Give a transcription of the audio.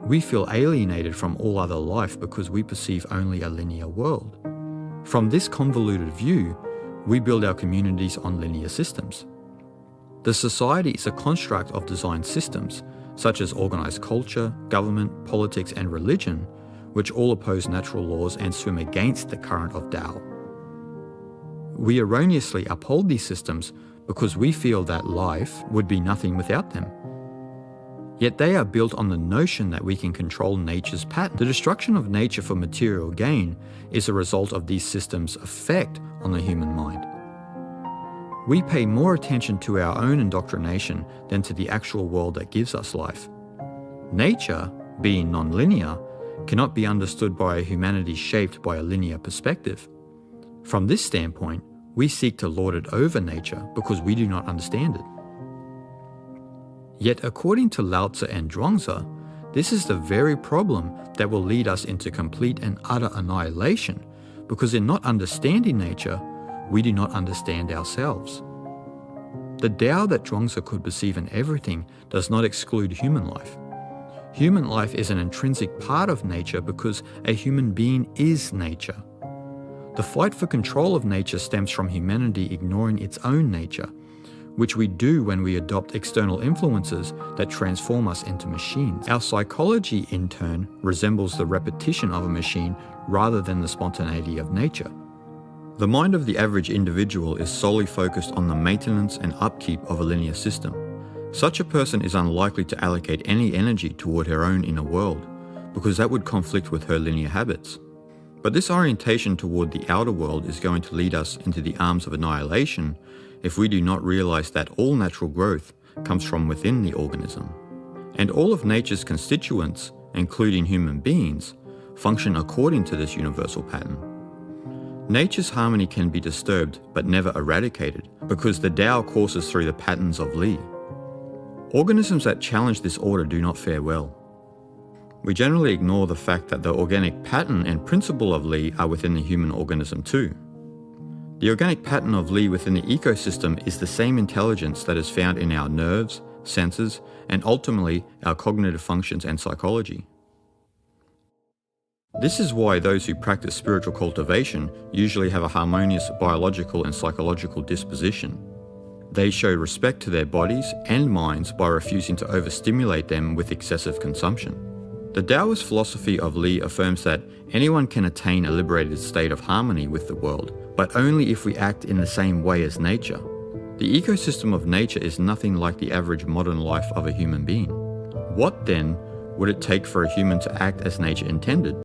We feel alienated from all other life because we perceive only a linear world. From this convoluted view, we build our communities on linear systems. The society is a construct of designed systems, such as organized culture, government, politics, and religion, which all oppose natural laws and swim against the current of Tao. We erroneously uphold these systems because we feel that life would be nothing without them. Yet they are built on the notion that we can control nature's pattern. The destruction of nature for material gain is a result of these systems' effect on the human mind. We pay more attention to our own indoctrination than to the actual world that gives us life. Nature, being non-linear, cannot be understood by a humanity shaped by a linear perspective. From this standpoint, we seek to lord it over nature because we do not understand it. Yet according to Laozi and Zhuangzi, this is the very problem that will lead us into complete and utter annihilation, because in not understanding nature, we do not understand ourselves. The Tao that Zhuangzi could perceive in everything does not exclude human life. Human life is an intrinsic part of nature because a human being is nature. The fight for control of nature stems from humanity ignoring its own nature, which we do when we adopt external influences that transform us into machines. Our psychology, in turn, resembles the repetition of a machine rather than the spontaneity of nature. The mind of the average individual is solely focused on the maintenance and upkeep of a linear system. Such a person is unlikely to allocate any energy toward her own inner world, because that would conflict with her linear habits. But this orientation toward the outer world is going to lead us into the arms of annihilation if we do not realize that all natural growth comes from within the organism. And all of nature's constituents, including human beings, function according to this universal pattern. Nature's harmony can be disturbed but never eradicated because the Tao courses through the patterns of Li. Organisms that challenge this order do not fare well. We generally ignore the fact that the organic pattern and principle of Li are within the human organism too. The organic pattern of Li within the ecosystem is the same intelligence that is found in our nerves, senses, and ultimately our cognitive functions and psychology. This is why those who practice spiritual cultivation usually have a harmonious biological and psychological disposition. They show respect to their bodies and minds by refusing to overstimulate them with excessive consumption. The Taoist philosophy of Li affirms that anyone can attain a liberated state of harmony with the world, but only if we act in the same way as nature. The ecosystem of nature is nothing like the average modern life of a human being. What then would it take for a human to act as nature intended?